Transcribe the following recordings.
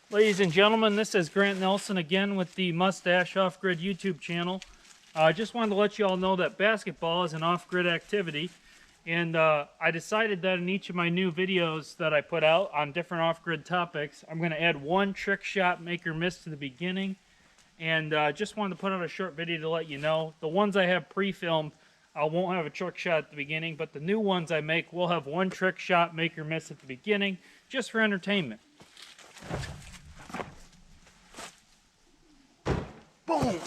Ladies and gentlemen, this is Grant Nelson again with the Mustache Off-Grid YouTube channel. I just wanted to let you all know that basketball is an off-grid activity, and I decided that in each of my new videos that I put out on different off-grid topics, I'm going to add one trick shot make or miss to the beginning, and just wanted to put out a short video to let you know. The ones I have pre-filmed, I won't have a trick shot at the beginning, but the new ones I make will have one trick shot make or miss at the beginning, just for entertainment. Boom!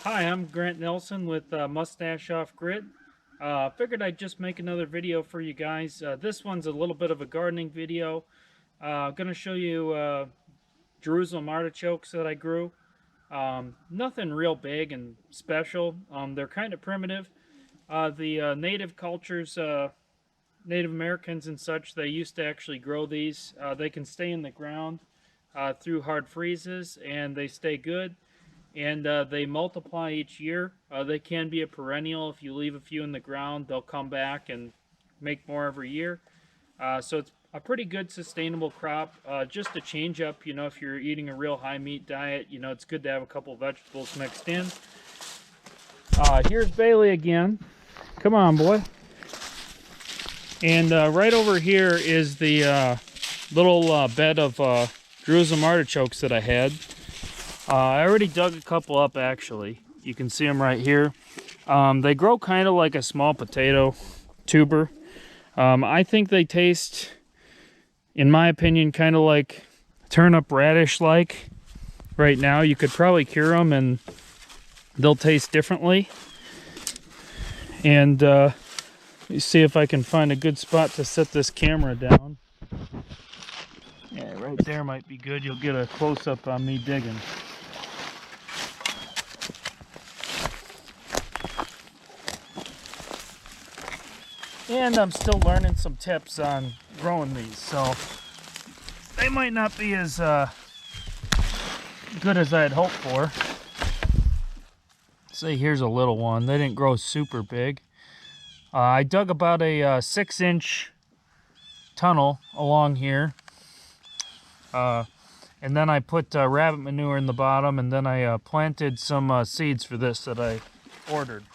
Hi, I'm Grant Nelson with Mustache Off-Grid. Figured I'd just make another video for you guys. This one's a little bit of a gardening video. I'm going to show you Jerusalem artichokes that I grew. Nothing real big and special. They're kind of primitive. The native cultures, Native Americans and such, they used to actually grow these. They can stay in the ground through hard freezes, and they stay good, and they multiply each year. They can be a perennial. If you leave a few in the ground, they'll come back and make more every year. So it's a pretty good sustainable crop. Just to change up, you know, if you're eating a real high meat diet, you know, it's good to have a couple vegetables mixed in. Here's Bailey again. Come on, boy. And right over here is the little bed of Jerusalem artichokes that I had. I already dug a couple up, actually. You can see them right here. They grow kind of like a small potato tuber. I think they taste, in my opinion, kind of like turnip radish-like. Right now, you could probably cure them and they'll taste differently. And let me see if I can find a good spot to set this camera down. Yeah, right there might be good. You'll get a close-up on me digging. And I'm still learning some tips on growing these, so they might not be as good as I had hoped for. Say here's a little one. They didn't grow super big. I dug about a 6-inch tunnel along here, and then I put rabbit manure in the bottom, and then I planted some seeds for this that I ordered.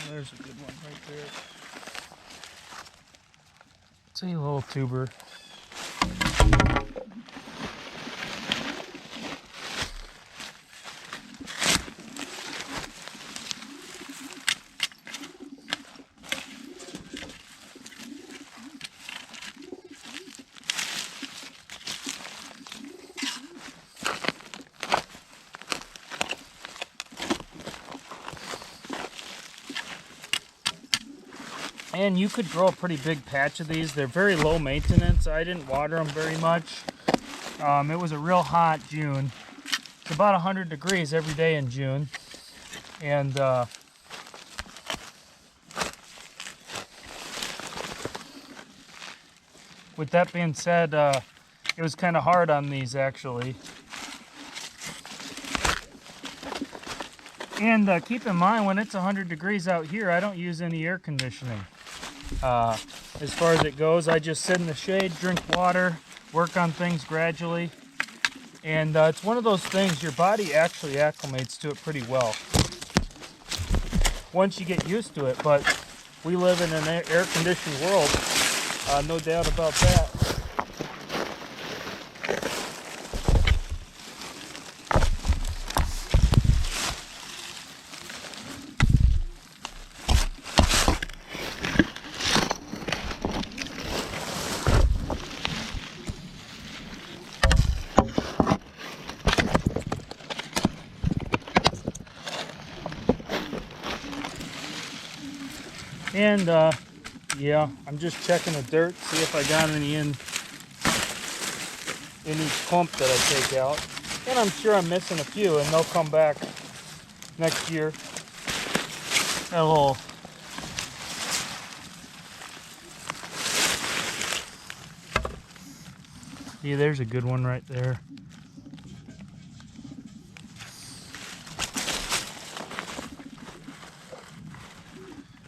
There's a good one right there. It's a little tuber. And you could grow a pretty big patch of these. They're very low maintenance. I didn't water them very much. It was a real hot June. It's about 100 degrees every day in June. And with that being said, it was kind of hard on these actually. And keep in mind, when it's 100 degrees out here, I don't use any air conditioning. As far as it goes, I just sit in the shade, drink water, work on things gradually. And it's one of those things, your body actually acclimates to it pretty well once you get used to it. But we live in an air-conditioned world, no doubt about that. And yeah, I'm just checking the dirt, see if I got any in each clump that I take out. And I'm sure I'm missing a few, and they'll come back next year. Got a little see, there's a good one right there.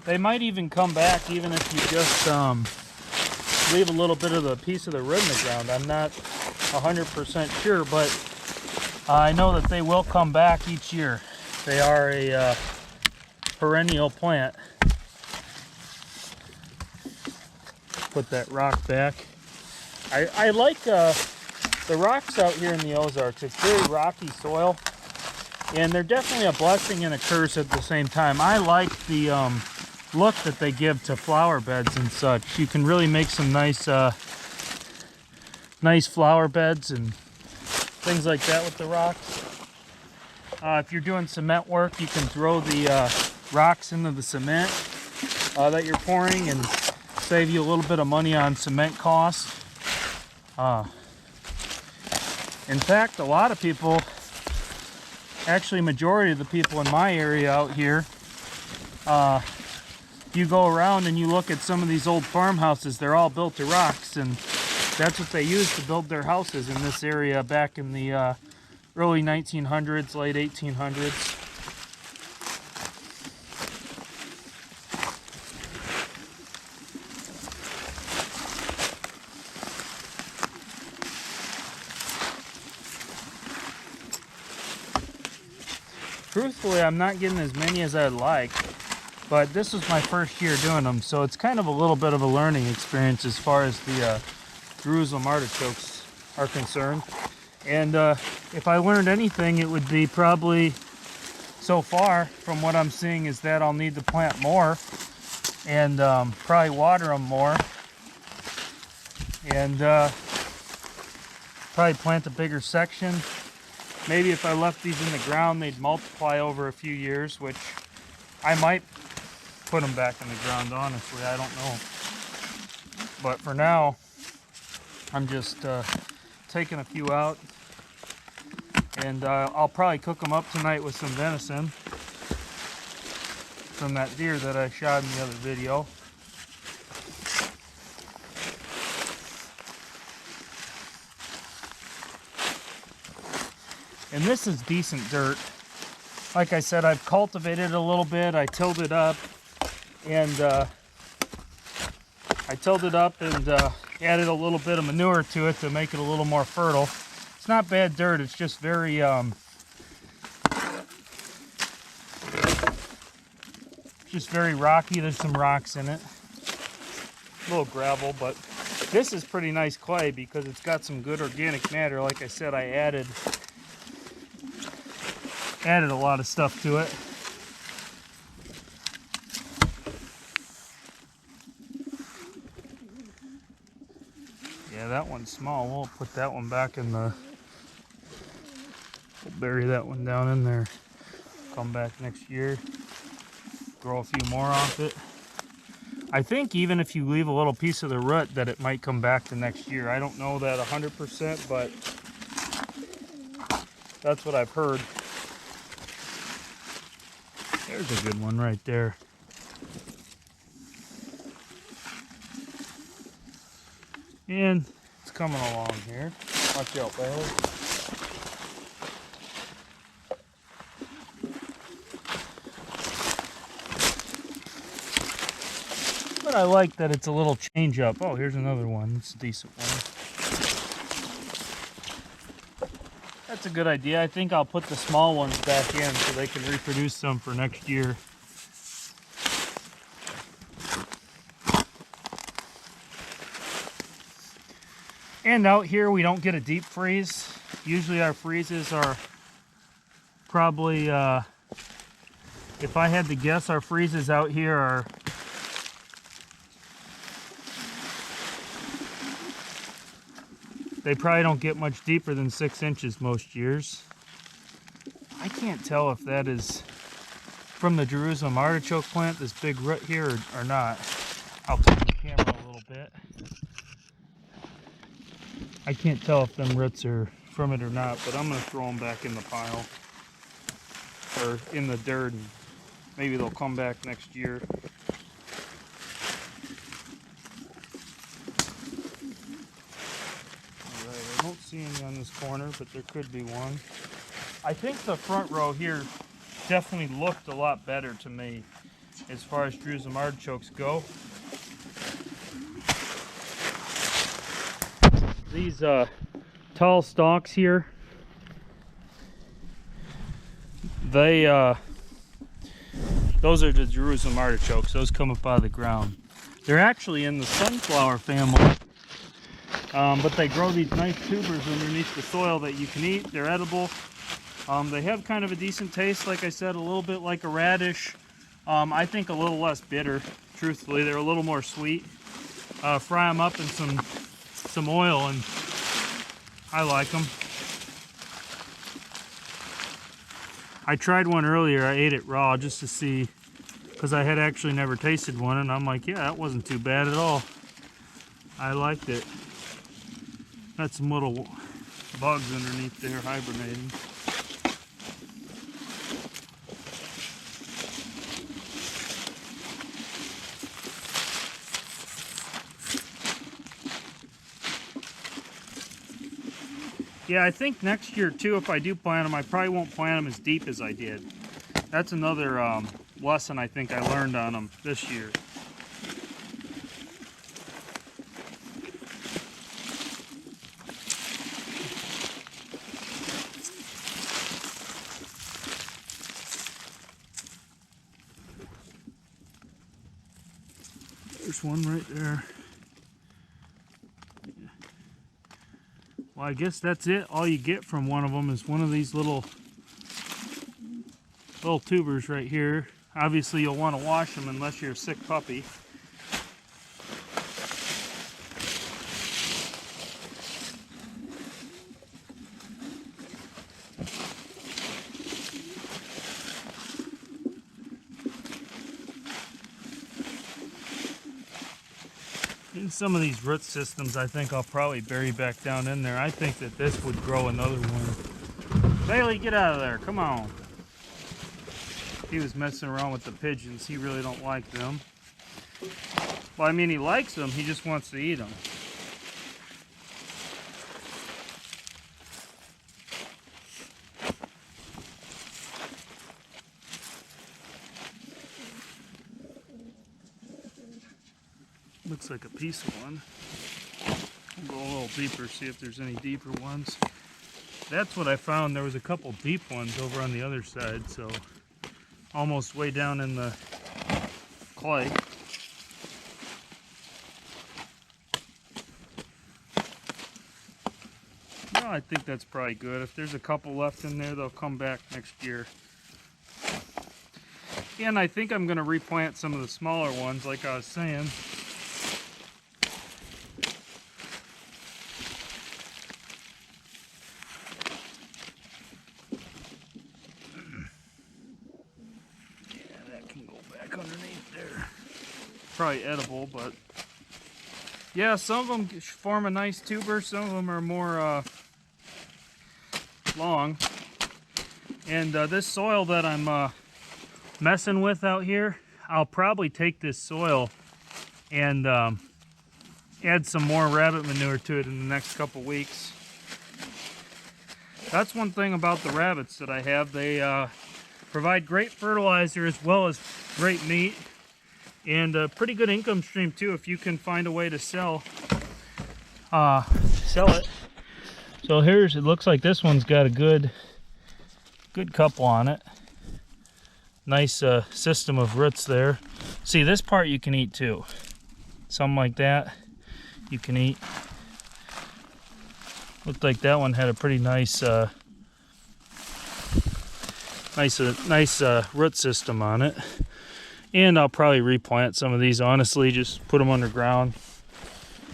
They might even come back even if you just leave a little bit of the piece of the root in the ground. I'm not 100% sure, but I know that they will come back each year. They are a perennial plant. Put that rock back. I like the rocks out here in the Ozarks. It's very rocky soil, and they're definitely a blessing and a curse at the same time. I like the look that they give to flower beds and such. You can really make some nice nice flower beds and things like that with the rocks. If you're doing cement work, you can throw the rocks into the cement that you're pouring and save you a little bit of money on cement costs. In fact, a lot of people, actually majority of the people in my area out here, you go around and you look at some of these old farmhouses, they're all built of rocks, and that's what they used to build their houses in this area back in the early 1900s, late 1800s. Truthfully, I'm not getting as many as I'd like, but this was my first year doing them, so it's kind of a little bit of a learning experience as far as the Jerusalem artichokes are concerned. And if I learned anything, it would be probably, so far from what I'm seeing, is that I'll need to plant more and probably water them more, and probably plant a bigger section. Maybe if I left these in the ground, they'd multiply over a few years, which I might put them back in the ground, honestly. I don't know. But for now, I'm just taking a few out. And I'll probably cook them up tonight with some venison from that deer that I shot in the other video. And this is decent dirt. Like I said, I've cultivated it a little bit. I tilled it up and added a little bit of manure to it to make it a little more fertile. It's not bad dirt. It's just very rocky. There's some rocks in it. A little gravel, but this is pretty nice clay because it's got some good organic matter. Like I said, I added a lot of stuff to it. Yeah, that one's small. We'll put that one back in the... We'll bury that one down in there. Come back next year. Grow a few more off it. I think even if you leave a little piece of the root that it might come back the next year. I don't know that 100%, but that's what I've heard. There's a good one right there. And it's coming along here. Watch out, Bailey. But I like that it's a little change up. Oh, here's another one. It's a decent one. That's a good idea. I think I'll put the small ones back in so they can reproduce some for next year. And out here we don't get a deep freeze. Usually our freezes are probably, if I had to guess, our freezes out here are they probably don't get much deeper than 6 inches most years. I can't tell if that is from the Jerusalem artichoke plant, this big root here, or not. I'll turn the camera a little bit. I can't tell if them roots are from it or not, but I'm going to throw them back in the pile, or in the dirt, and maybe they'll come back next year. Alright, I don't see any on this corner, but there could be one. I think the front row here definitely looked a lot better to me as far as Jerusalem artichokes go. These tall stalks here, those are the Jerusalem artichokes. Those come up out of the ground. They're actually in the sunflower family, but they grow these nice tubers underneath the soil that you can eat. They're edible. They have kind of a decent taste, like I said, a little bit like a radish. I think a little less bitter, truthfully. They're a little more sweet. Fry them up in some oil, and I like them. I tried one earlier. I ate it raw just to see, because I had actually never tasted one, and I'm like, yeah, that wasn't too bad at all. I liked it. Got some little bugs underneath there hibernating. Yeah, I think next year too, if I do plant them, I probably won't plant them as deep as I did. That's another lesson I think I learned on them this year. There's one right there. Well, I guess that's it. All you get from one of them is one of these little tubers right here. Obviously, you'll want to wash them unless you're a sick puppy. In some of these root systems, I think I'll probably bury back down in there. I think that this would grow another one. Bailey, get out of there. Come on. He was messing around with the pigeons. He really don't like them. Well, I mean, he likes them. He just wants to eat them. Looks like a piece of one. We'll go a little deeper, see if there's any deeper ones. That's what I found. There was a couple deep ones over on the other side, so almost way down in the clay. No, I think that's probably good. If there's a couple left in there, they'll come back next year. And I think I'm going to replant some of the smaller ones, like I was saying. Underneath there, probably edible, but yeah, some of them form a nice tuber, some of them are more long. And this soil that I'm messing with out here, I'll probably take this soil and add some more rabbit manure to it in the next couple weeks. That's one thing about the rabbits that I have. They provide great fertilizer as well as great meat, and a pretty good income stream too if you can find a way to sell it. So it looks like this one's got a good couple on it. Nice system of roots there. See, this part you can eat too. Something like that you can eat. Looked like that one had a pretty nice nice root system on it. And I'll probably replant some of these, honestly, just put them underground,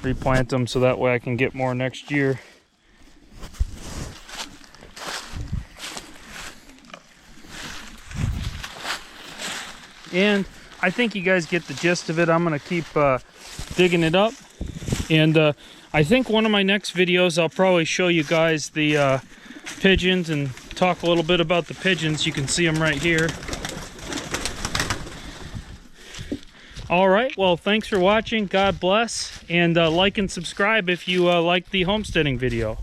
replant them so that way I can get more next year. And I think you guys get the gist of it. I'm going to keep digging it up. And I think one of my next videos, I'll probably show you guys the pigeons and talk a little bit about the pigeons. You can see them right here. All right, well, thanks for watching. God bless. And like and subscribe if you like the homesteading video.